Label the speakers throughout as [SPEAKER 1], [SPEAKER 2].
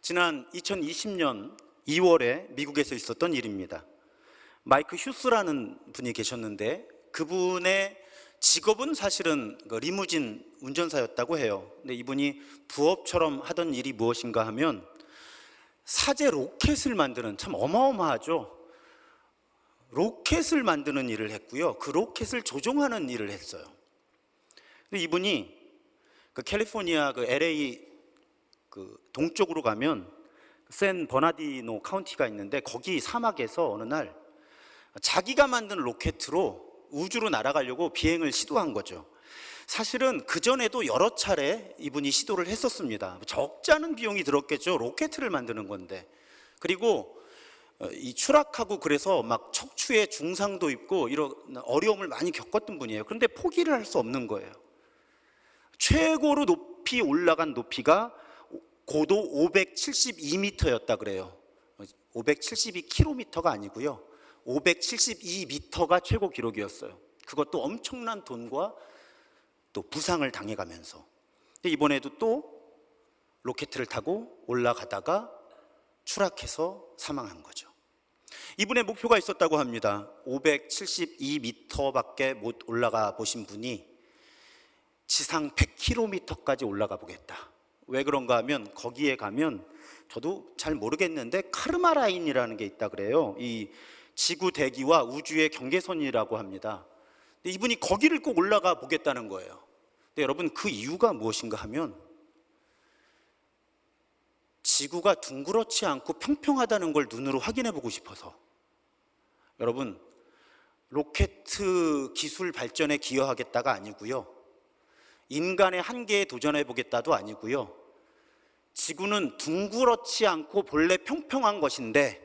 [SPEAKER 1] 지난 2020년 2월에 미국에서 있었던 일입니다. 마이크 휴스라는 분이 계셨는데 그분의 직업은 사실은 리무진 운전사였다고 해요. 근데 이분이 부업처럼 하던 일이 무엇인가 하면 사제 로켓을 만드는, 참 어마어마하죠. 로켓을 만드는 일을 했고요. 그 로켓을 조종하는 일을 했어요. 근데 이분이 캘리포니아 LA 동쪽으로 가면 샌 버나디노 카운티가 있는데 거기 사막에서 어느 날 자기가 만든 로켓으로 우주로 날아가려고 비행을 시도한 거죠. 사실은 그전에도 여러 차례 이분이 시도를 했었습니다. 적지 않은 비용이 들었겠죠. 로켓을 만드는 건데. 그리고 이 추락하고 그래서 막 척추에 중상도 입고 이런 어려움을 많이 겪었던 분이에요. 그런데 포기를 할 수 없는 거예요. 최고로 높이 올라간 높이가 고도 572m였다 그래요. 572km가 아니고요. 572m가 최고 기록이었어요. 그것도 엄청난 돈과 또 부상을 당해가면서. 이번에도 또 로켓을 타고 올라가다가 추락해서 사망한 거죠. 이분의 목표가 있었다고 합니다. 572m밖에 못 올라가 보신 분이 지상 100km까지 올라가 보겠다. 왜 그런가 하면 거기에 가면 저도 잘 모르겠는데 카르마 라인이라는 게 있다 그래요. 이 지구 대기와 우주의 경계선이라고 합니다. 근데 이분이 거기를 꼭 올라가 보겠다는 거예요. 근데 여러분, 그 이유가 무엇인가 하면 지구가 둥그렇지 않고 평평하다는 걸 눈으로 확인해 보고 싶어서. 여러분, 로켓 기술 발전에 기여하겠다가 아니고요, 인간의 한계에 도전해 보겠다도 아니고요, 지구는 둥그렇지 않고 본래 평평한 것인데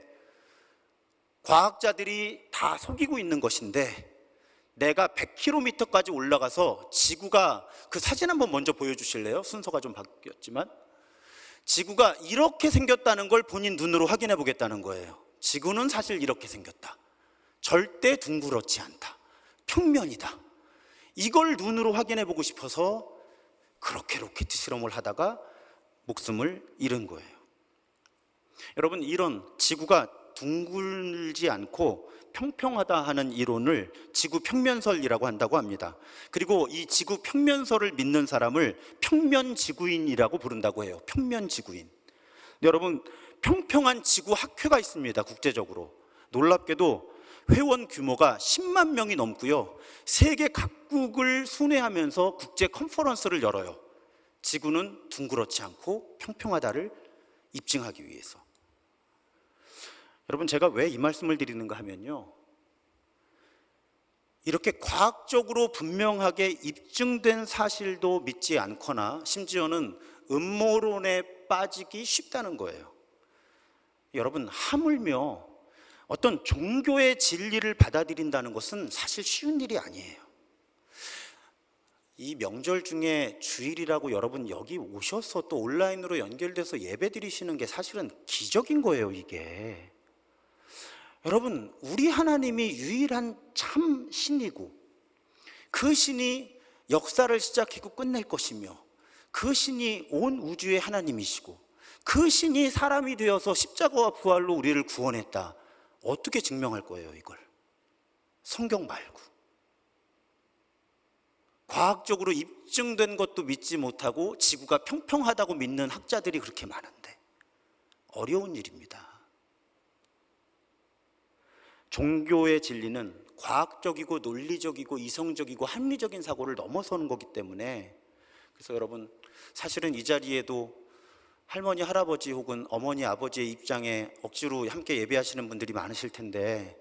[SPEAKER 1] 과학자들이 다 속이고 있는 것인데 내가 100km까지 올라가서 지구가, 그 사진 한번 먼저 보여주실래요? 순서가 좀 바뀌었지만 지구가 이렇게 생겼다는 걸 본인 눈으로 확인해 보겠다는 거예요. 지구는 사실 이렇게 생겼다. 절대 둥그렇지 않다. 평면이다. 이걸 눈으로 확인해 보고 싶어서 그렇게 로켓 실험을 하다가 목숨을 잃은 거예요. 여러분, 이런 지구가 둥글지 않고 평평하다 하는 이론을 지구 평면설이라고 한다고 합니다. 그리고 이 지구 평면설을 믿는 사람을 평면지구인이라고 부른다고 해요. 평면지구인. 여러분, 평평한 지구 학회가 있습니다. 국제적으로. 놀랍게도 회원 규모가 10만 명이 넘고요, 세계 각국을 순회하면서 국제 컨퍼런스를 열어요. 지구는 둥그렇지 않고 평평하다를 입증하기 위해서. 여러분, 제가 왜 이 말씀을 드리는가 하면요, 이렇게 과학적으로 분명하게 입증된 사실도 믿지 않거나 심지어는 음모론에 빠지기 쉽다는 거예요. 여러분, 하물며 어떤 종교의 진리를 받아들인다는 것은 사실 쉬운 일이 아니에요. 이 명절 중에 주일이라고 여러분 여기 오셔서 또 온라인으로 연결돼서 예배 드리시는 게 사실은 기적인 거예요, 이게. 여러분, 우리 하나님이 유일한 참 신이고 그 신이 역사를 시작하고 끝낼 것이며 그 신이 온 우주의 하나님이시고 그 신이 사람이 되어서 십자가와 부활로 우리를 구원했다. 어떻게 증명할 거예요, 이걸? 성경 말고. 과학적으로 입증된 것도 믿지 못하고 지구가 평평하다고 믿는 학자들이 그렇게 많은데 어려운 일입니다. 종교의 진리는 과학적이고 논리적이고 이성적이고 합리적인 사고를 넘어서는 거기 때문에, 그래서 여러분, 사실은 이 자리에도 할머니, 할아버지 혹은 어머니, 아버지의 입장에 억지로 함께 예배하시는 분들이 많으실 텐데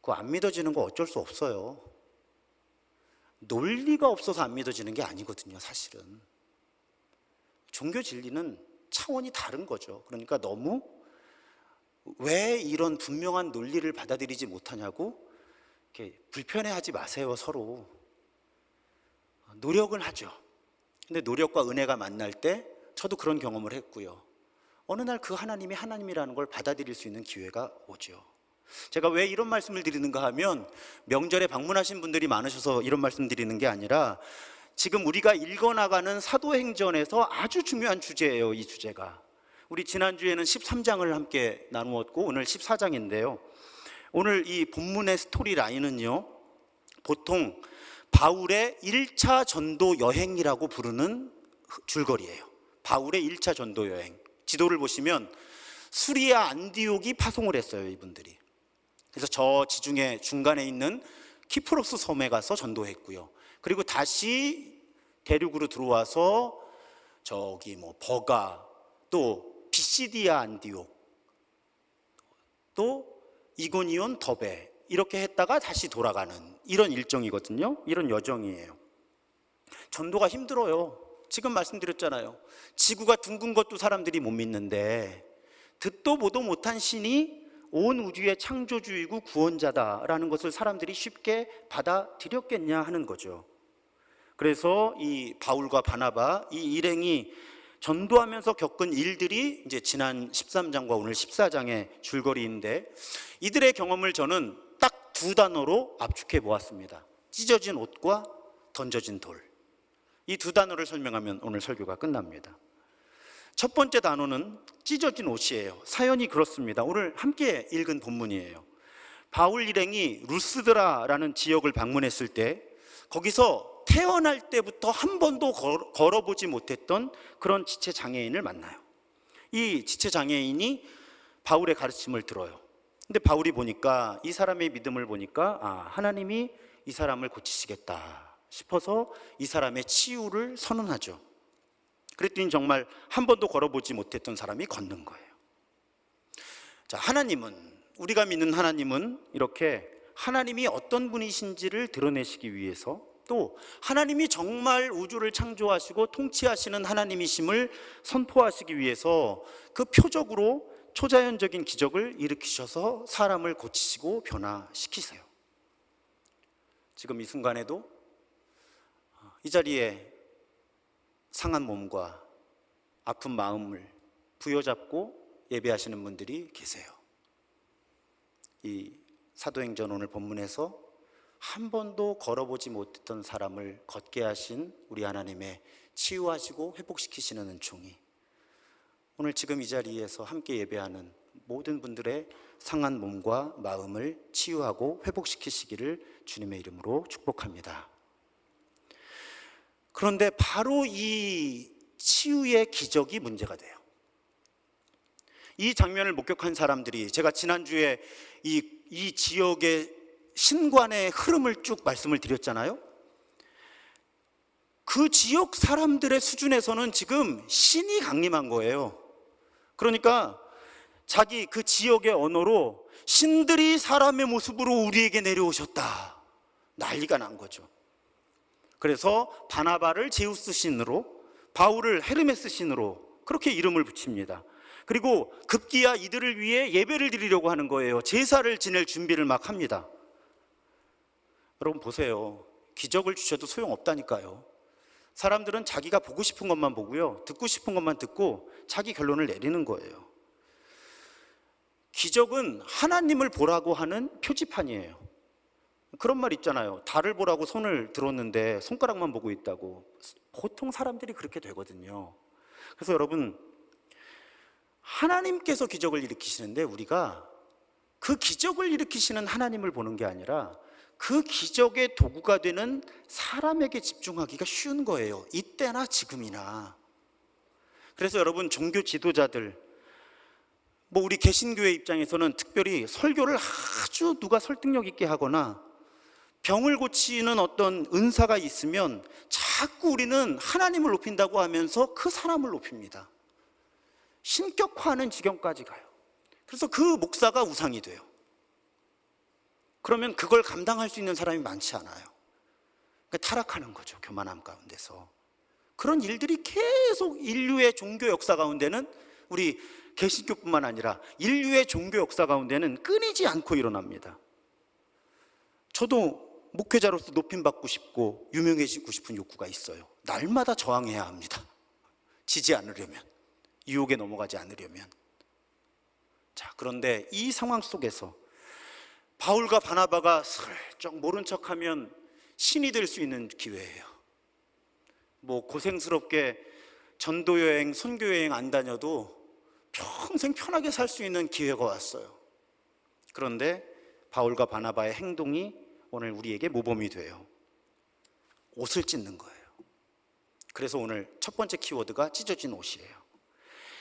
[SPEAKER 1] 그거 안 믿어지는 거 어쩔 수 없어요. 논리가 없어서 안 믿어지는 게 아니거든요, 사실은. 종교 진리는 차원이 다른 거죠. 그러니까 너무 왜 이런 분명한 논리를 받아들이지 못하냐고 이렇게 불편해하지 마세요, 서로. 노력은 하죠. 근데 노력과 은혜가 만날 때 저도 그런 경험을 했고요, 어느 날 그 하나님이 하나님이라는 걸 받아들일 수 있는 기회가 오죠. 제가 왜 이런 말씀을 드리는가 하면 명절에 방문하신 분들이 많으셔서 이런 말씀 드리는 게 아니라 지금 우리가 읽어나가는 사도행전에서 아주 중요한 주제예요, 이 주제가. 우리 지난주에는 13장을 함께 나누었고 오늘 14장인데요. 오늘 이 본문의 스토리 라인은요, 보통 바울의 1차 전도 여행이라고 부르는 줄거리예요. 바울의 1차 전도 여행. 지도를 보시면 수리아 안디옥이 파송을 했어요, 이분들이. 그래서 저 지중해 중간에 있는 키프로스 섬에 가서 전도했고요. 그리고 다시 대륙으로 들어와서 저기 버가, 또 비시디아 안디옥, 또 이고니온 더베, 이렇게 했다가 다시 돌아가는 이런 일정이거든요. 이런 여정이에요. 전도가 힘들어요. 지금 말씀드렸잖아요. 지구가 둥근 것도 사람들이 못 믿는데 듣도 보도 못한 신이 온 우주의 창조주이고 구원자다라는 것을 사람들이 쉽게 받아들였겠냐 하는 거죠. 그래서 이 바울과 바나바, 이 일행이 전도하면서 겪은 일들이 이제 지난 13장과 오늘 14장의 줄거리인데, 이들의 경험을 저는 딱 두 단어로 압축해 보았습니다. 찢어진 옷과 던져진 돌. 이 두 단어를 설명하면 오늘 설교가 끝납니다. 첫 번째 단어는 찢어진 옷이에요. 사연이 그렇습니다. 오늘 함께 읽은 본문이에요. 바울 일행이 루스드라라는 지역을 방문했을 때 거기서 태어날 때부터 한 번도 걸어보지 못했던 그런 지체 장애인을 만나요. 이 지체 장애인이 바울의 가르침을 들어요. 근데 바울이 보니까, 이 사람의 믿음을 보니까 하나님이 이 사람을 고치시겠다 싶어서 이 사람의 치유를 선언하죠. 그랬더니 정말 한 번도 걸어보지 못했던 사람이 걷는 거예요. 자, 하나님은, 우리가 믿는 하나님은 이렇게 하나님이 어떤 분이신지를 드러내시기 위해서, 또 하나님이 정말 우주를 창조하시고 통치하시는 하나님이심을 선포하시기 위해서 그 표적으로 초자연적인 기적을 일으키셔서 사람을 고치시고 변화시키세요. 지금 이 순간에도 이 자리에 상한 몸과 아픈 마음을 부여잡고 예배하시는 분들이 계세요. 이 사도행전 오늘 본문에서 한 번도 걸어보지 못했던 사람을 걷게 하신 우리 하나님의 치유하시고 회복시키시는 은총이 오늘 지금 이 자리에서 함께 예배하는 모든 분들의 상한 몸과 마음을 치유하고 회복시키시기를 주님의 이름으로 축복합니다. 그런데 바로 이 치유의 기적이 문제가 돼요. 이 장면을 목격한 사람들이, 제가 지난주에 이 지역의 신관의 흐름을 쭉 말씀을 드렸잖아요. 그 지역 사람들의 수준에서는 지금 신이 강림한 거예요. 그러니까 자기 그 지역의 언어로 신들이 사람의 모습으로 우리에게 내려오셨다, 난리가 난 거죠. 그래서 바나바를 제우스 신으로, 바울을 헤르메스 신으로 그렇게 이름을 붙입니다. 그리고 급기야 이들을 위해 예배를 드리려고 하는 거예요. 제사를 지낼 준비를 막 합니다. 여러분 보세요. 기적을 주셔도 소용없다니까요. 사람들은 자기가 보고 싶은 것만 보고요, 듣고 싶은 것만 듣고 자기 결론을 내리는 거예요. 기적은 하나님을 보라고 하는 표지판이에요. 그런 말 있잖아요. 달을 보라고 손을 들었는데 손가락만 보고 있다고. 보통 사람들이 그렇게 되거든요. 그래서 여러분, 하나님께서 기적을 일으키시는데 우리가 그 기적을 일으키시는 하나님을 보는 게 아니라 그 기적의 도구가 되는 사람에게 집중하기가 쉬운 거예요. 이때나 지금이나. 그래서 여러분, 종교 지도자들, 우리 개신교회 입장에서는 특별히 설교를 아주 누가 설득력 있게 하거나 병을 고치는 어떤 은사가 있으면 자꾸 우리는 하나님을 높인다고 하면서 그 사람을 높입니다. 신격화하는 지경까지 가요. 그래서 그 목사가 우상이 돼요. 그러면 그걸 감당할 수 있는 사람이 많지 않아요. 그러니까 타락하는 거죠, 교만함 가운데서. 그런 일들이 계속 인류의 종교 역사 가운데는, 우리 개신교뿐만 아니라 인류의 종교 역사 가운데는 끊이지 않고 일어납니다. 저도 목회자로서 높임받고 싶고 유명해지고 싶은 욕구가 있어요. 날마다 저항해야 합니다. 지지 않으려면, 유혹에 넘어가지 않으려면. 자, 그런데 이 상황 속에서 바울과 바나바가 슬쩍 모른 척하면 신이 될 수 있는 기회예요. 고생스럽게 전도여행, 선교여행 안 다녀도 평생 편하게 살 수 있는 기회가 왔어요. 그런데 바울과 바나바의 행동이 오늘 우리에게 모범이 돼요. 옷을 찢는 거예요. 그래서 오늘 첫 번째 키워드가 찢어진 옷이에요.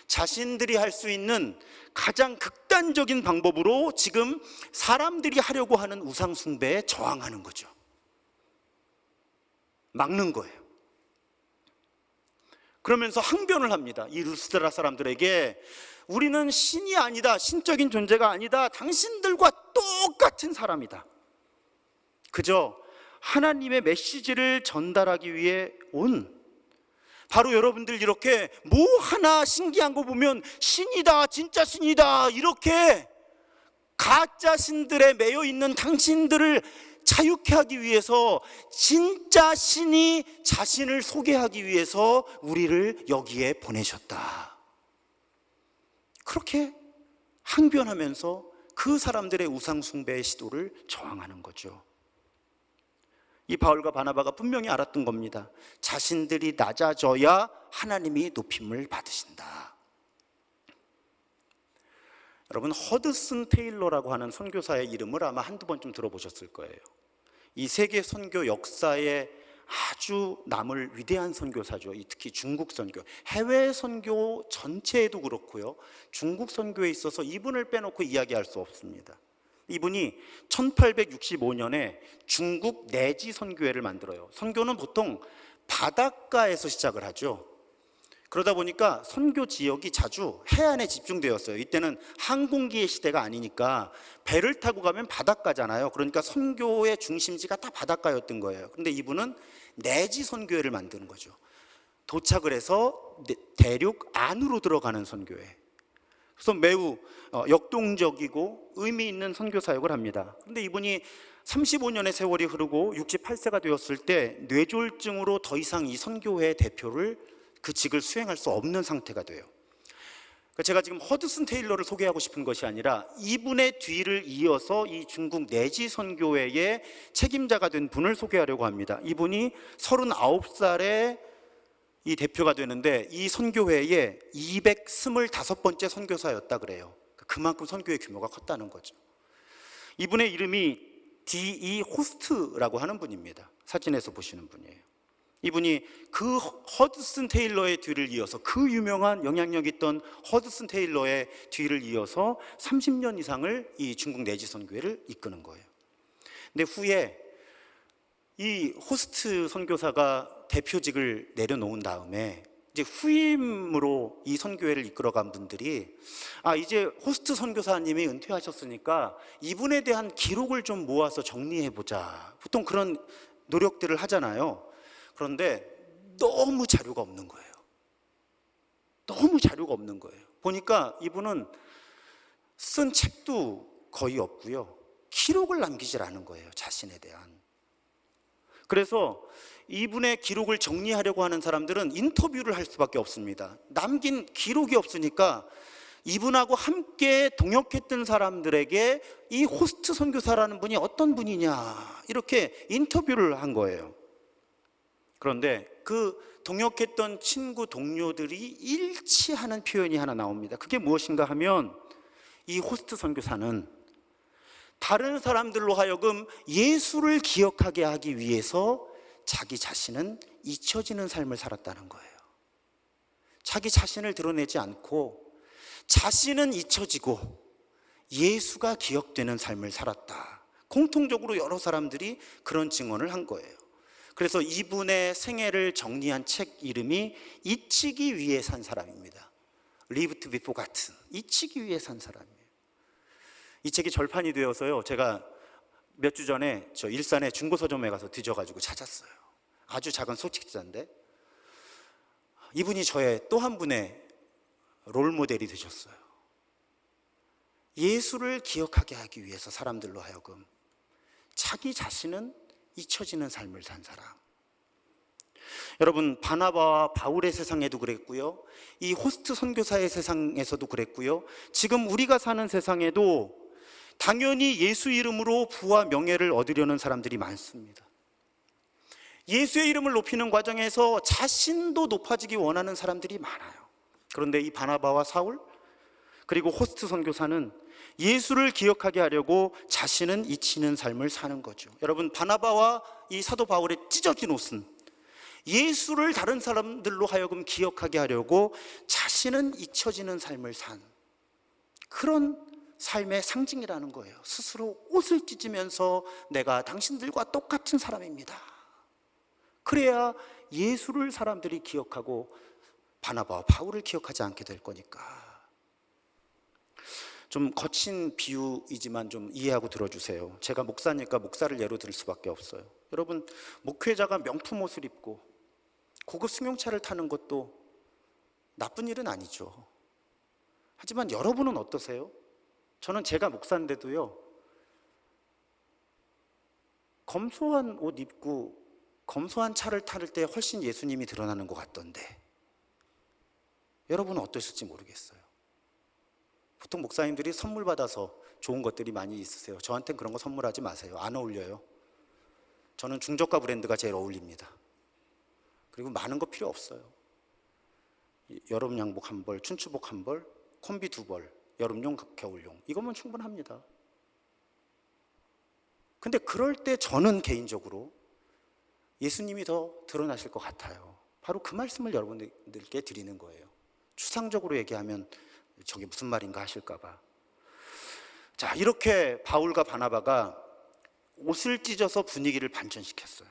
[SPEAKER 1] 자신들이 할 수 있는 가장 극단적인 방법으로 지금 사람들이 하려고 하는 우상 숭배에 저항하는 거죠. 막는 거예요. 그러면서 항변을 합니다. 이 루스드라 사람들에게 우리는 신이 아니다, 신적인 존재가 아니다, 당신들과 똑같은 사람이다. 그저 하나님의 메시지를 전달하기 위해 온, 바로 여러분들 이렇게 뭐 하나 신기한 거 보면 신이다, 진짜 신이다, 이렇게 가짜 신들에 매여 있는 당신들을 자유케 하기 위해서 진짜 신이 자신을 소개하기 위해서 우리를 여기에 보내셨다. 그렇게 항변하면서 그 사람들의 우상 숭배의 시도를 저항하는 거죠. 이 바울과 바나바가 분명히 알았던 겁니다. 자신들이 낮아져야 하나님이 높임을 받으신다. 여러분, 허드슨 테일러라고 하는 선교사의 이름을 아마 한두 번쯤 들어보셨을 거예요. 이 세계 선교 역사에 아주 남을 위대한 선교사죠. 특히 중국 선교, 해외 선교 전체에도 그렇고요, 중국 선교에 있어서 이분을 빼놓고 이야기할 수 없습니다. 이분이 1865년에 중국 내지 선교회를 만들어요. 선교는 보통 바닷가에서 시작을 하죠. 그러다 보니까 선교 지역이 자주 해안에 집중되었어요. 이때는 항공기의 시대가 아니니까 배를 타고 가면 바닷가잖아요. 그러니까 선교의 중심지가 다 바닷가였던 거예요. 그런데 이분은 내지 선교회를 만드는 거죠. 도착을 해서 대륙 안으로 들어가는 선교회. 그래서 매우 역동적이고 의미 있는 선교 사역을 합니다. 그런데 이분이 35년의 세월이 흐르고 68세가 되었을 때 뇌졸중으로 더 이상 이 선교회의 대표를, 그 직을 수행할 수 없는 상태가 돼요. 제가 지금 허드슨 테일러를 소개하고 싶은 것이 아니라 이분의 뒤를 이어서 이 중국 내지 선교회의 책임자가 된 분을 소개하려고 합니다. 이분이 39살에 이 대표가 되는데 이 선교회의 225번째 선교사였다 그래요. 그만큼 선교의 규모가 컸다는 거죠. 이분의 이름이 D.E. 호스트라고 하는 분입니다. 사진에서 보시는 분이에요. 이분이 그 허드슨 테일러의 뒤를 이어서, 그 유명한 영향력 있던 허드슨 테일러의 뒤를 이어서 30년 이상을 이 중국 내지 선교회를 이끄는 거예요. 근데 후에 이 호스트 선교사가 대표직을 내려놓은 다음에 이제 후임으로 이 선교회를 이끌어간 분들이 이제 호스트 선교사님이 은퇴하셨으니까 이분에 대한 기록을 좀 모아서 정리해보자, 보통 그런 노력들을 하잖아요. 그런데 너무 자료가 없는 거예요. 너무 자료가 없는 거예요. 보니까 이분은 쓴 책도 거의 없고요, 기록을 남기질 않은 거예요, 자신에 대한. 그래서 이분의 기록을 정리하려고 하는 사람들은 인터뷰를 할 수밖에 없습니다. 남긴 기록이 없으니까 이분하고 함께 동역했던 사람들에게 이 호스트 선교사라는 분이 어떤 분이냐, 이렇게 인터뷰를 한 거예요. 그런데 그 동역했던 친구 동료들이 일치하는 표현이 하나 나옵니다. 그게 무엇인가 하면 이 호스트 선교사는 다른 사람들로 하여금 예수를 기억하게 하기 위해서 자기 자신은 잊혀지는 삶을 살았다는 거예요. 자기 자신을 드러내지 않고 자신은 잊혀지고 예수가 기억되는 삶을 살았다. 공통적으로 여러 사람들이 그런 증언을 한 거예요. 그래서 이분의 생애를 정리한 책 이름이 잊히기 위해 산 사람입니다. Live to be forgotten. 잊히기 위해 산 사람이에요. 이 책이 절판이 되어서요, 제가 몇 주 전에 저 일산의 중고서점에 가서 뒤져가지고 찾았어요. 아주 작은 소책자인데 이분이 저의 또 한 분의 롤모델이 되셨어요. 예수를 기억하게 하기 위해서 사람들로 하여금 자기 자신은 잊혀지는 삶을 산 사람. 여러분, 바나바와 바울의 세상에도 그랬고요, 이 호스트 선교사의 세상에서도 그랬고요, 지금 우리가 사는 세상에도 당연히 예수 이름으로 부와 명예를 얻으려는 사람들이 많습니다. 예수의 이름을 높이는 과정에서 자신도 높아지기 원하는 사람들이 많아요. 그런데 이 바나바와 사울, 그리고 호스트 선교사는 예수를 기억하게 하려고 자신은 잊히는 삶을 사는 거죠. 여러분, 바나바와 이 사도 바울의 찢어진 옷은 예수를 다른 사람들로 하여금 기억하게 하려고 자신은 잊혀지는 삶을 산 그런 삶의 상징이라는 거예요. 스스로 옷을 찢으면서 내가 당신들과 똑같은 사람입니다. 그래야 예수를 사람들이 기억하고 바나바와 바울을 기억하지 않게 될 거니까. 좀 거친 비유이지만 좀 이해하고 들어주세요. 제가 목사니까 목사를 예로 들 수밖에 없어요. 여러분, 목회자가 명품 옷을 입고 고급 승용차를 타는 것도 나쁜 일은 아니죠. 하지만 여러분은 어떠세요? 저는 제가 목사인데도요, 검소한 옷 입고 검소한 차를 탈 때 훨씬 예수님이 드러나는 것 같던데, 여러분은 어떠실지 모르겠어요. 보통 목사님들이 선물 받아서 좋은 것들이 많이 있으세요. 저한테는 그런 거 선물하지 마세요. 안 어울려요. 저는 중저가 브랜드가 제일 어울립니다. 그리고 많은 거 필요 없어요. 여름 양복 한 벌, 춘추복 한 벌, 콤비 2벌, 여름용, 겨울용, 이거면 충분합니다. 근데 그럴 때 저는 개인적으로 예수님이 더 드러나실 것 같아요. 바로 그 말씀을 여러분들께 드리는 거예요. 추상적으로 얘기하면 저게 무슨 말인가 하실까 봐. 자, 이렇게 바울과 바나바가 옷을 찢어서 분위기를 반전시켰어요.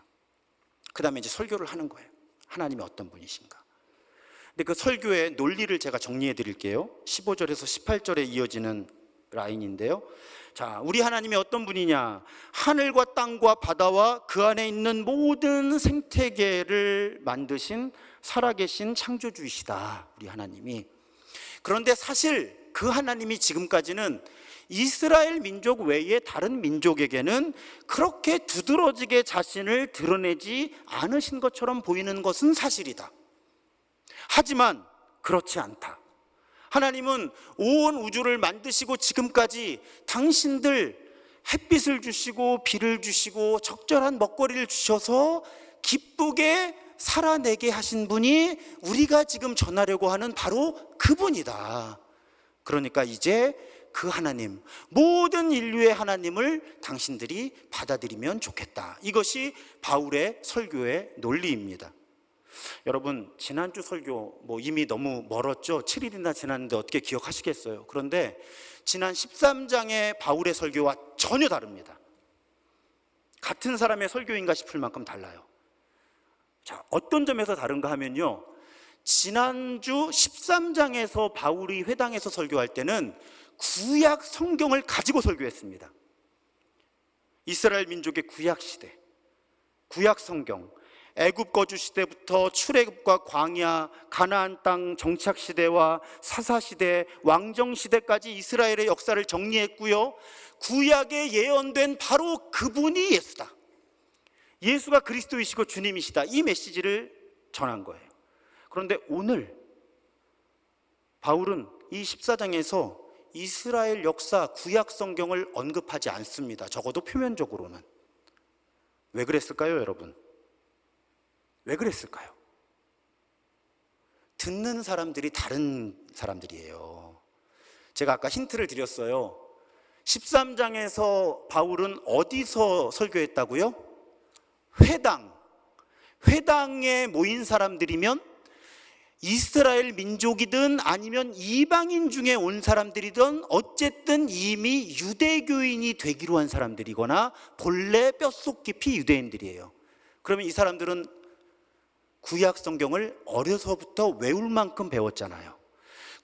[SPEAKER 1] 그 다음에 이제 설교를 하는 거예요. 하나님이 어떤 분이신가. 근데 그 설교의 논리를 제가 정리해 드릴게요. 15절에서 18절에 이어지는 라인인데요. 자, 우리 하나님이 어떤 분이냐? 하늘과 땅과 바다와 그 안에 있는 모든 생태계를 만드신 살아계신 창조주이시다, 우리 하나님이. 그런데 사실 그 하나님이 지금까지는 이스라엘 민족 외에 다른 민족에게는 그렇게 두드러지게 자신을 드러내지 않으신 것처럼 보이는 것은 사실이다. 하지만 그렇지 않다. 하나님은 온 우주를 만드시고 지금까지 당신들 햇빛을 주시고 비를 주시고 적절한 먹거리를 주셔서 기쁘게 살아내게 하신 분이 우리가 지금 전하려고 하는 바로 그분이다. 그러니까 이제 그 하나님, 모든 인류의 하나님을 당신들이 받아들이면 좋겠다. 이것이 바울의 설교의 논리입니다. 여러분, 지난주 설교 이미 너무 멀었죠? 7일이나 지났는데 어떻게 기억하시겠어요? 그런데 지난 13장의 바울의 설교와 전혀 다릅니다. 같은 사람의 설교인가 싶을 만큼 달라요. 자, 어떤 점에서 다른가 하면요, 지난주 13장에서 바울이 회당에서 설교할 때는 구약 성경을 가지고 설교했습니다. 이스라엘 민족의 구약 시대, 구약 성경, 애굽 거주 시대부터 출애굽과 광야, 가나안 땅 정착 시대와 사사 시대, 왕정 시대까지 이스라엘의 역사를 정리했고요. 구약에 예언된 바로 그분이 예수다. 예수가 그리스도이시고 주님이시다. 이 메시지를 전한 거예요. 그런데 오늘 바울은 이 14장에서 이스라엘 역사, 구약 성경을 언급하지 않습니다. 적어도 표면적으로는. 왜 그랬을까요, 여러분? 왜 그랬을까요? 듣는 사람들이 다른 사람들이에요. 제가 아까 힌트를 드렸어요. 13장에서 바울은 어디서 설교했다고요? 회당에 모인 사람들이면 이스라엘 민족이든 아니면 이방인 중에 온 사람들이든 어쨌든 이미 유대교인이 되기로 한 사람들이거나 본래 뼛속 깊이 유대인들이에요. 그러면 이 사람들은 구약 성경을 어려서부터 외울 만큼 배웠잖아요.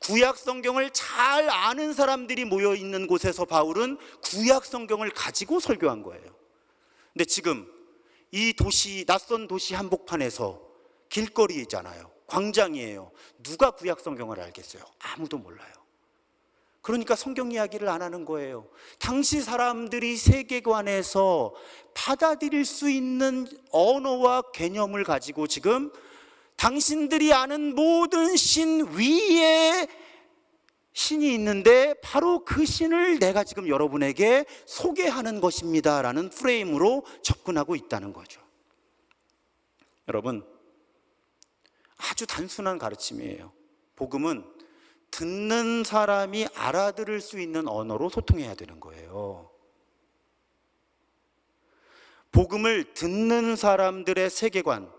[SPEAKER 1] 구약 성경을 잘 아는 사람들이 모여 있는 곳에서 바울은 구약 성경을 가지고 설교한 거예요. 근데 지금 이 도시, 낯선 도시 한복판에서 길거리잖아요. 광장이에요. 누가 구약 성경을 알겠어요? 아무도 몰라요. 그러니까 성경 이야기를 안 하는 거예요. 당시 사람들이 세계관에서 받아들일 수 있는 언어와 개념을 가지고 지금 당신들이 아는 모든 신 위에 신이 있는데 바로 그 신을 내가 지금 여러분에게 소개하는 것입니다 라는 프레임으로 접근하고 있다는 거죠. 여러분, 아주 단순한 가르침이에요. 복음은 듣는 사람이 알아들을 수 있는 언어로 소통해야 되는 거예요. 복음을 듣는 사람들의 세계관,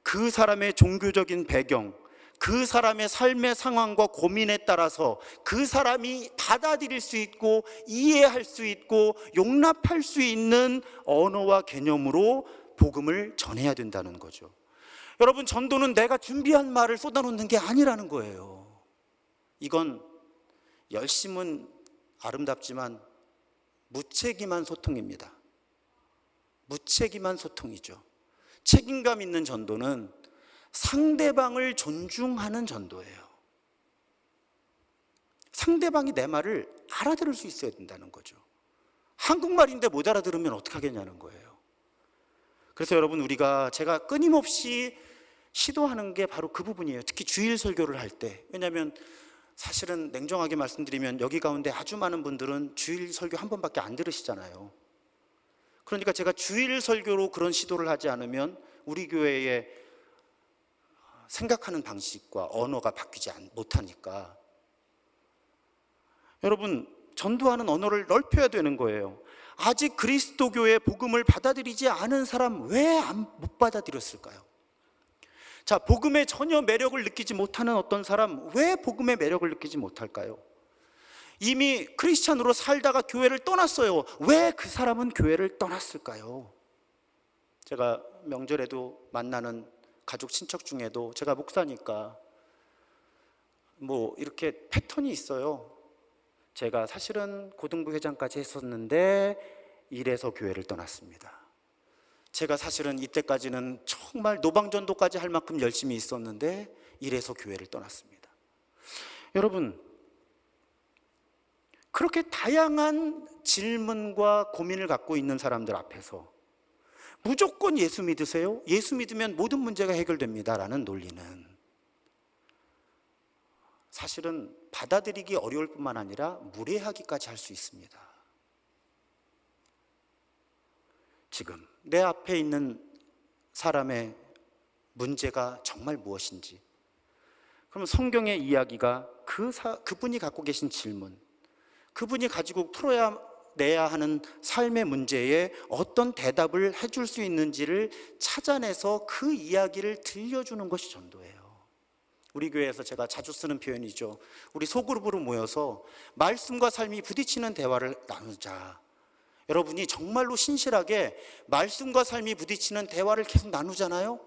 [SPEAKER 1] 그 사람의 종교적인 배경, 그 사람의 삶의 상황과 고민에 따라서 그 사람이 받아들일 수 있고 이해할 수 있고 용납할 수 있는 언어와 개념으로 복음을 전해야 된다는 거죠. 여러분, 전도는 내가 준비한 말을 쏟아놓는 게 아니라는 거예요. 이건 열심은 아름답지만 무책임한 소통입니다. 무책임한 소통이죠. 책임감 있는 전도는 상대방을 존중하는 전도예요. 상대방이 내 말을 알아들을 수 있어야 된다는 거죠. 한국말인데 못 알아들으면 어떡하겠냐는 거예요. 그래서 여러분, 제가 끊임없이 시도하는 게 바로 그 부분이에요. 특히 주일 설교를 할 때. 왜냐하면 사실은 냉정하게 말씀드리면 여기 가운데 아주 많은 분들은 주일 설교 한 번밖에 안 들으시잖아요. 그러니까 제가 주일 설교로 그런 시도를 하지 않으면 우리 교회의 생각하는 방식과 언어가 바뀌지 못하니까, 여러분, 전도하는 언어를 넓혀야 되는 거예요. 아직 그리스도교의 복음을 받아들이지 않은 사람 왜 못 받아들였을까요? 자, 복음에 전혀 매력을 느끼지 못하는 어떤 사람 왜 복음의 매력을 느끼지 못할까요? 이미 크리스찬으로 살다가 교회를 떠났어요. 왜 그 사람은 교회를 떠났을까요? 제가 명절에도 만나는 가족 친척 중에도 제가 목사니까 이렇게 패턴이 있어요. 제가 사실은 고등부 회장까지 했었는데 이래서 교회를 떠났습니다. 제가 사실은 이때까지는 정말 노방전도까지 할 만큼 열심히 있었는데 이래서 교회를 떠났습니다. 여러분, 그렇게 다양한 질문과 고민을 갖고 있는 사람들 앞에서 무조건 예수 믿으세요? 예수 믿으면 모든 문제가 해결됩니다 라는 논리는 사실은 받아들이기 어려울 뿐만 아니라 무례하기까지 할 수 있습니다. 지금 내 앞에 있는 사람의 문제가 정말 무엇인지, 그럼 성경의 이야기가 그분이 갖고 계신 질문, 그분이 가지고 풀어내야 하는 삶의 문제에 어떤 대답을 해줄 수 있는지를 찾아내서 그 이야기를 들려주는 것이 전도예요. 우리 교회에서 제가 자주 쓰는 표현이죠. 우리 소그룹으로 모여서 말씀과 삶이 부딪히는 대화를 나누자. 여러분이 정말로 신실하게 말씀과 삶이 부딪히는 대화를 계속 나누잖아요.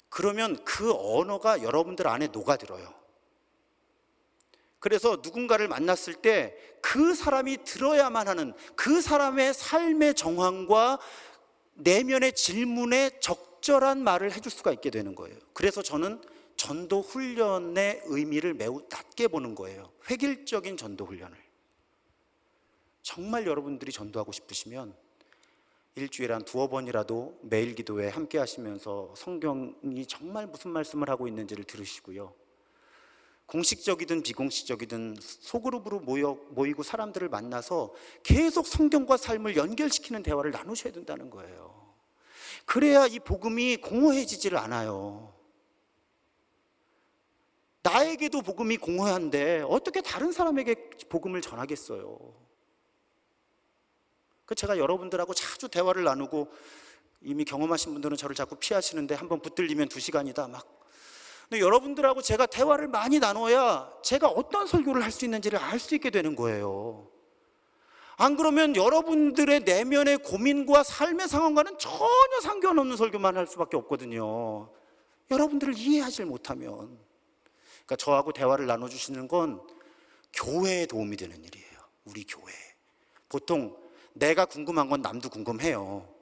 [SPEAKER 1] 그러면 그 언어가 여러분들 안에 녹아들어요. 그래서 누군가를 만났을 때 그 사람이 들어야만 하는 그 사람의 삶의 정황과 내면의 질문에 적절한 말을 해줄 수가 있게 되는 거예요. 그래서 저는 전도 훈련의 의미를 매우 낮게 보는 거예요. 획일적인 전도 훈련을. 정말 여러분들이 전도하고 싶으시면 일주일에 한 2-3번이라도 매일 기도회 함께 하시면서 성경이 정말 무슨 말씀을 하고 있는지를 들으시고요. 공식적이든 비공식적이든 소그룹으로 모이고 사람들을 만나서 계속 성경과 삶을 연결시키는 대화를 나누셔야 된다는 거예요. 그래야 이 복음이 공허해지지를 않아요. 나에게도 복음이 공허한데 어떻게 다른 사람에게 복음을 전하겠어요? 제가 여러분들하고 자주 대화를 나누고, 이미 경험하신 분들은 저를 자꾸 피하시는데 한번 붙들리면 2시간이다 막. 근데 여러분들하고 제가 대화를 많이 나눠야 제가 어떤 설교를 할 수 있는지를 알 수 있게 되는 거예요. 안 그러면 여러분들의 내면의 고민과 삶의 상황과는 전혀 상관없는 설교만 할 수밖에 없거든요. 여러분들을 이해하지 못하면. 그러니까 저하고 대화를 나눠주시는 건 교회에 도움이 되는 일이에요. 우리 교회. 보통 내가 궁금한 건 남도 궁금해요.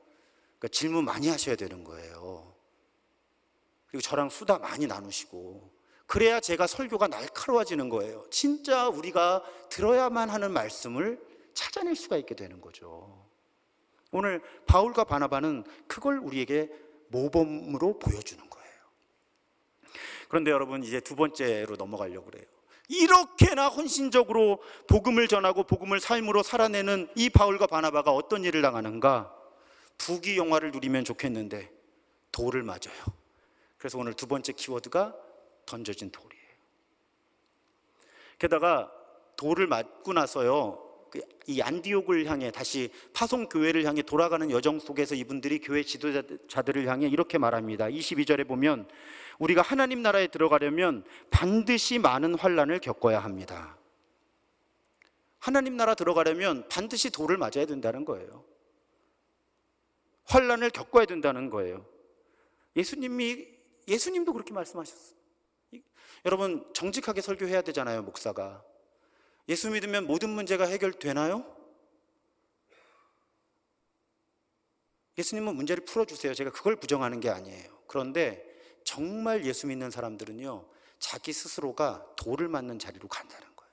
[SPEAKER 1] 그러니까 질문 많이 하셔야 되는 거예요. 그리고 저랑 수다 많이 나누시고, 그래야 제가 설교가 날카로워지는 거예요. 진짜 우리가 들어야만 하는 말씀을 찾아낼 수가 있게 되는 거죠. 오늘 바울과 바나바는 그걸 우리에게 모범으로 보여주는 거예요. 그런데 여러분, 이제 2번째로 넘어가려고 그래요. 이렇게나 헌신적으로 복음을 전하고 복음을 삶으로 살아내는 이 바울과 바나바가 어떤 일을 당하는가? 부귀영화를 누리면 좋겠는데 돌을 맞아요. 그래서 오늘 2번째 키워드가 던져진 돌이에요. 게다가 돌을 맞고 나서요, 이 안디옥을 향해 다시 파송 교회를 향해 돌아가는 여정 속에서 이분들이 교회 지도자들을 향해 이렇게 말합니다. 22절에 보면 우리가 하나님 나라에 들어가려면 반드시 많은 환난을 겪어야 합니다. 하나님 나라 들어가려면 반드시 돌을 맞아야 된다는 거예요. 환난을 겪어야 된다는 거예요. 예수님도 그렇게 말씀하셨어요. 여러분, 정직하게 설교해야 되잖아요, 목사가. 예수 믿으면 모든 문제가 해결되나요? 예수님은 문제를 풀어주세요. 제가 그걸 부정하는 게 아니에요. 그런데 정말 예수 믿는 사람들은요, 자기 스스로가 돌을 맞는 자리로 간다는 거예요.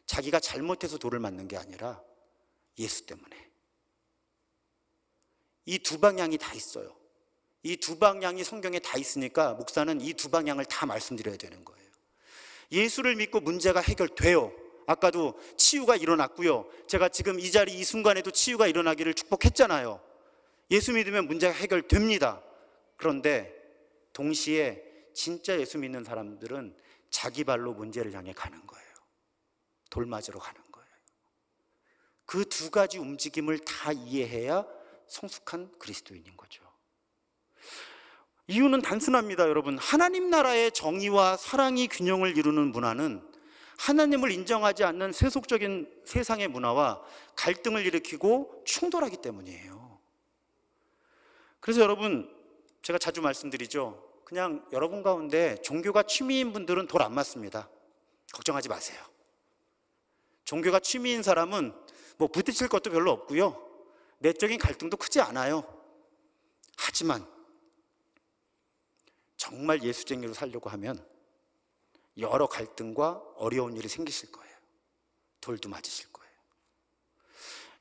[SPEAKER 1] 자기가 잘못해서 돌을 맞는 게 아니라 예수 때문에. 이 두 방향이 다 있어요. 이 두 방향이 성경에 다 있으니까 목사는 이 두 방향을 다 말씀드려야 되는 거예요. 예수를 믿고 문제가 해결돼요. 아까도 치유가 일어났고요. 제가 지금 이 자리 이 순간에도 치유가 일어나기를 축복했잖아요. 예수 믿으면 문제가 해결됩니다. 그런데 동시에 진짜 예수 믿는 사람들은 자기 발로 문제를 향해 가는 거예요. 돌 맞으러 가는 거예요. 그 두 가지 움직임을 다 이해해야 성숙한 그리스도인인 거죠. 이유는 단순합니다, 여러분. 하나님 나라의 정의와 사랑이 균형을 이루는 문화는 하나님을 인정하지 않는 세속적인 세상의 문화와 갈등을 일으키고 충돌하기 때문이에요. 그래서 여러분, 제가 자주 말씀드리죠. 그냥 여러분 가운데 종교가 취미인 분들은 돌 안 맞습니다. 걱정하지 마세요. 종교가 취미인 사람은 뭐 부딪힐 것도 별로 없고요, 내적인 갈등도 크지 않아요. 하지만 정말 예수쟁이로 살려고 하면 여러 갈등과 어려운 일이 생기실 거예요. 돌도 맞으실 거예요.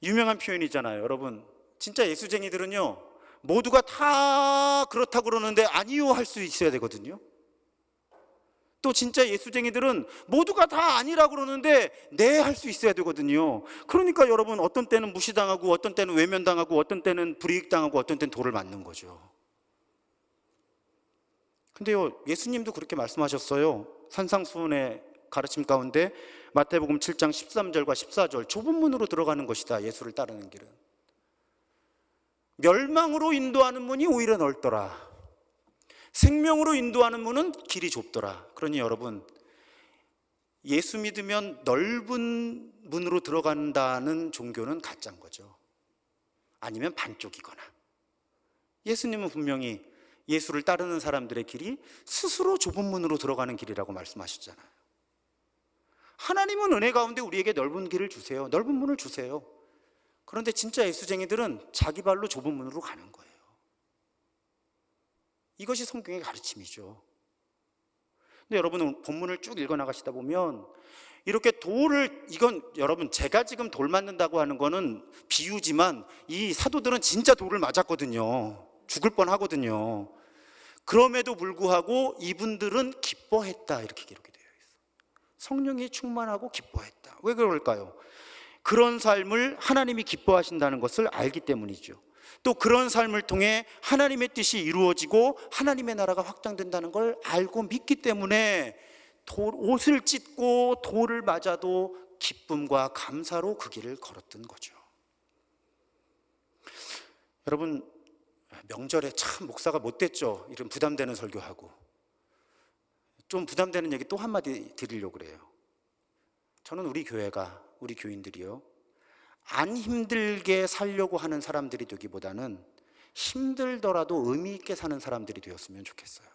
[SPEAKER 1] 유명한 표현이잖아요, 여러분. 진짜 예수쟁이들은요, 모두가 다 그렇다고 그러는데 아니요 할 수 있어야 되거든요. 또 진짜 예수쟁이들은 모두가 다 아니라고 그러는데 네 할 수 있어야 되거든요. 그러니까 여러분, 어떤 때는 무시당하고 어떤 때는 외면당하고 어떤 때는 불이익당하고 어떤 때는 돌을 맞는 거죠. 근데요, 예수님도 그렇게 말씀하셨어요. 산상수훈의 가르침 가운데 마태복음 7장 13절과 14절, 좁은 문으로 들어가는 것이다, 예수를 따르는 길은. 멸망으로 인도하는 문이 오히려 넓더라. 생명으로 인도하는 문은 길이 좁더라. 그러니 여러분, 예수 믿으면 넓은 문으로 들어간다는 종교는 가짜인 거죠. 아니면 반쪽이거나. 예수님은 분명히 예수를 따르는 사람들의 길이 스스로 좁은 문으로 들어가는 길이라고 말씀하셨잖아요. 하나님은 은혜 가운데 우리에게 넓은 길을 주세요. 넓은 문을 주세요. 그런데 진짜 예수쟁이들은 자기 발로 좁은 문으로 가는 거예요. 이것이 성경의 가르침이죠. 근데 여러분은 본문을 쭉 읽어 나가시다 보면 이렇게 이건 여러분, 제가 지금 돌 맞는다고 하는 거는 비유지만 이 사도들은 진짜 돌을 맞았거든요. 죽을 뻔 하거든요. 그럼에도 불구하고 이분들은 기뻐했다, 이렇게 기록이 되어 있어요. 성령이 충만하고 기뻐했다. 왜 그럴까요? 그런 삶을 하나님이 기뻐하신다는 것을 알기 때문이죠. 또 그런 삶을 통해 하나님의 뜻이 이루어지고 하나님의 나라가 확장된다는 걸 알고 믿기 때문에 옷을 찢고 돌을 맞아도 기쁨과 감사로 그 길을 걸었던 거죠. 여러분, 명절에 참 목사가 못됐죠. 이런 부담되는 설교하고. 좀 부담되는 얘기 또 한마디 드리려고 그래요. 저는 우리 교회가, 우리 교인들이요, 안 힘들게 살려고 하는 사람들이 되기보다는 힘들더라도 의미 있게 사는 사람들이 되었으면 좋겠어요.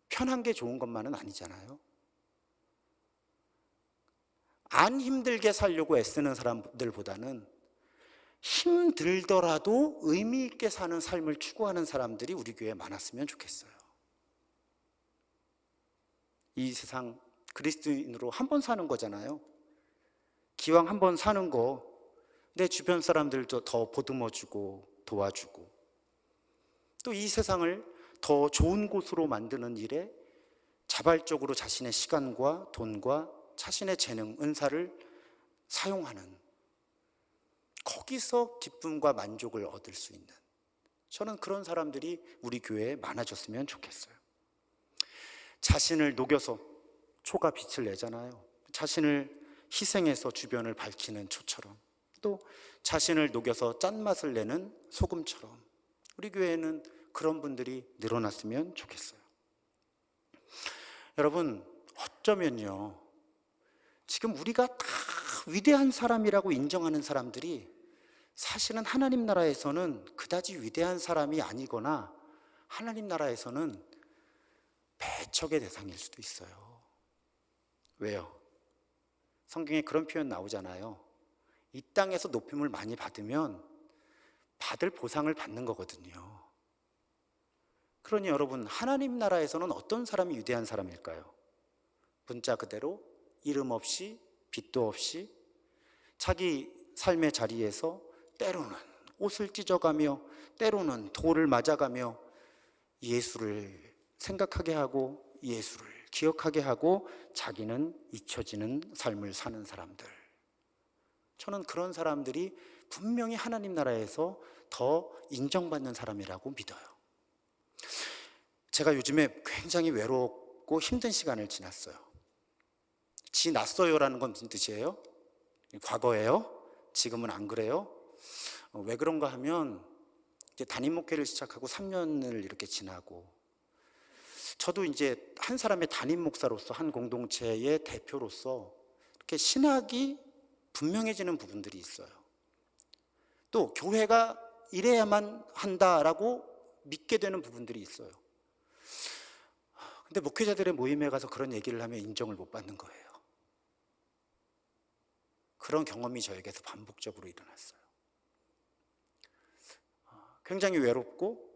[SPEAKER 1] 편한 게 좋은 것만은 아니잖아요. 안 힘들게 살려고 애쓰는 사람들보다는 힘들더라도 의미 있게 사는 삶을 추구하는 사람들이 우리 교회에 많았으면 좋겠어요. 이 세상 그리스도인으로 한 번 사는 거잖아요. 기왕 한 번 사는 거 내 주변 사람들도 더 보듬어주고 도와주고 또 이 세상을 더 좋은 곳으로 만드는 일에 자발적으로 자신의 시간과 돈과 자신의 재능, 은사를 사용하는, 거기서 기쁨과 만족을 얻을 수 있는, 저는 그런 사람들이 우리 교회에 많아졌으면 좋겠어요. 자신을 녹여서 초가 빛을 내잖아요. 자신을 희생해서 주변을 밝히는 초처럼, 또 자신을 녹여서 짠맛을 내는 소금처럼 우리 교회에는 그런 분들이 늘어났으면 좋겠어요. 여러분, 어쩌면요, 지금 우리가 다 위대한 사람이라고 인정하는 사람들이 사실은 하나님 나라에서는 그다지 위대한 사람이 아니거나 하나님 나라에서는 배척의 대상일 수도 있어요. 왜요? 성경에 그런 표현 나오잖아요. 이 땅에서 높임을 많이 받으면 받을 보상을 받는 거거든요. 그러니 여러분, 하나님 나라에서는 어떤 사람이 위대한 사람일까요? 문자 그대로 이름 없이 빛도 없이 자기 삶의 자리에서 때로는 옷을 찢어가며 때로는 돌을 맞아가며 예수를 생각하게 하고 예수를 기억하게 하고 자기는 잊혀지는 삶을 사는 사람들, 저는 그런 사람들이 분명히 하나님 나라에서 더 인정받는 사람이라고 믿어요. 제가 요즘에 굉장히 외롭고 힘든 시간을 지났어요. 지났어요라는 건 무슨 뜻이에요? 과거예요? 지금은 안 그래요? 왜 그런가 하면 이제 담임 목회를 시작하고 3년을 이렇게 지나고 저도 이제 한 사람의 담임 목사로서 한 공동체의 대표로서 이렇게 신학이 분명해지는 부분들이 있어요. 또 교회가 이래야만 한다라고 믿게 되는 부분들이 있어요. 근데 목회자들의 모임에 가서 그런 얘기를 하면 인정을 못 받는 거예요. 그런 경험이 저에게서 반복적으로 일어났어요. 굉장히 외롭고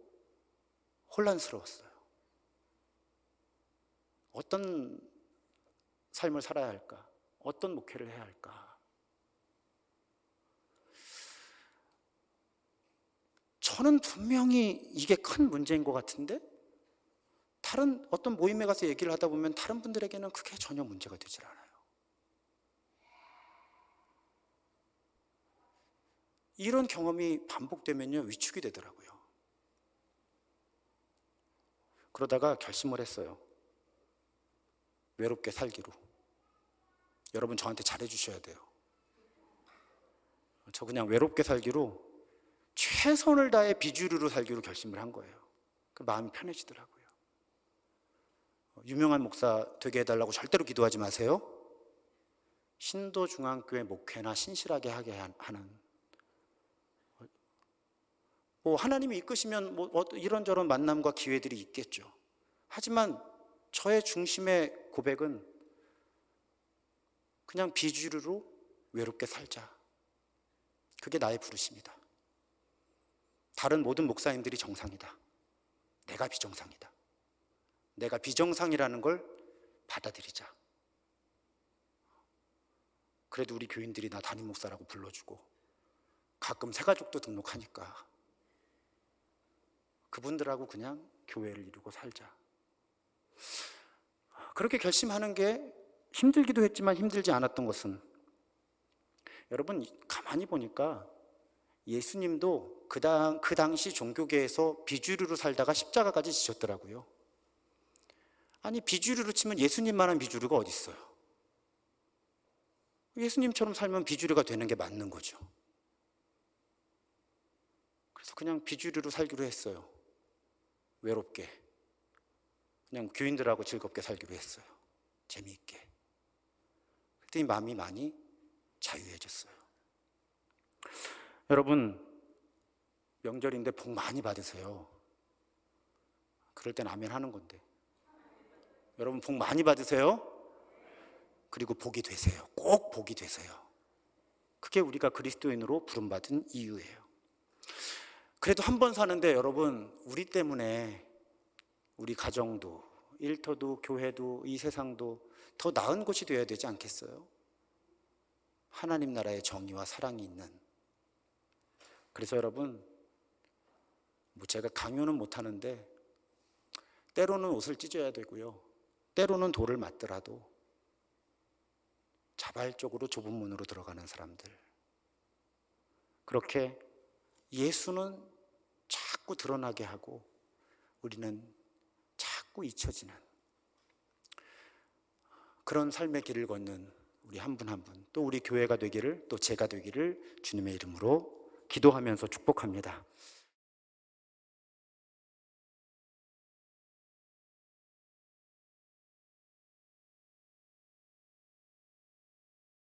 [SPEAKER 1] 혼란스러웠어요. 어떤 삶을 살아야 할까? 어떤 목회를 해야 할까? 저는 분명히 이게 큰 문제인 것 같은데 다른 어떤 모임에 가서 얘기를 하다 보면 다른 분들에게는 그게 전혀 문제가 되질 않아요. 이런 경험이 반복되면요, 위축이 되더라고요. 그러다가 결심을 했어요. 외롭게 살기로. 여러분, 저한테 잘해 주셔야 돼요. 저 그냥 외롭게 살기로 최선을 다해 비주류로 살기로 결심을 한 거예요. 그 마음이 편해지더라고요. 유명한 목사 되게 해달라고 절대로 기도하지 마세요. 신도중앙교회 목회나 신실하게 하게 하는, 뭐 하나님이 이끄시면 뭐 이런저런 만남과 기회들이 있겠죠. 하지만 저의 중심의 고백은 그냥 비주류로 외롭게 살자. 그게 나의 부르심이다. 다른 모든 목사님들이 정상이다. 내가 비정상이다. 내가 비정상이라는 걸 받아들이자. 그래도 우리 교인들이 나 담임 목사라고 불러주고 가끔 새가족도 등록하니까 그분들하고 그냥 교회를 이루고 살자. 그렇게 결심하는 게 힘들기도 했지만 힘들지 않았던 것은, 여러분 가만히 보니까 예수님도 그 당시 종교계에서 비주류로 살다가 십자가까지 지셨더라고요. 아니, 비주류로 치면 예수님만한 비주류가 어디 있어요? 예수님처럼 살면 비주류가 되는 게 맞는 거죠. 그래서 그냥 비주류로 살기로 했어요. 외롭게. 그냥 교인들하고 즐겁게 살기로 했어요. 재미있게. 그랬더니 마음이 많이 자유해졌어요. 여러분, 명절인데 복 많이 받으세요. 그럴 땐 아멘 하는 건데. 여러분, 복 많이 받으세요. 그리고 복이 되세요. 꼭 복이 되세요. 그게 우리가 그리스도인으로 부름받은 이유예요. 그래도 한 번 사는데 여러분, 우리 때문에 우리 가정도, 일터도, 교회도, 이 세상도 더 나은 곳이 되어야 되지 않겠어요? 하나님 나라의 정의와 사랑이 있는. 그래서 여러분, 뭐 제가 강요는 못하는데 때로는 옷을 찢어야 되고요, 때로는 돌을 맞더라도 자발적으로 좁은 문으로 들어가는 사람들, 그렇게 예수는 자꾸 드러나게 하고 우리는 자꾸 잊혀지는 그런 삶의 길을 걷는 우리 한 분 한 분, 또 우리 교회가 되기를, 또 제가 되기를 주님의 이름으로 기도하면서 축복합니다.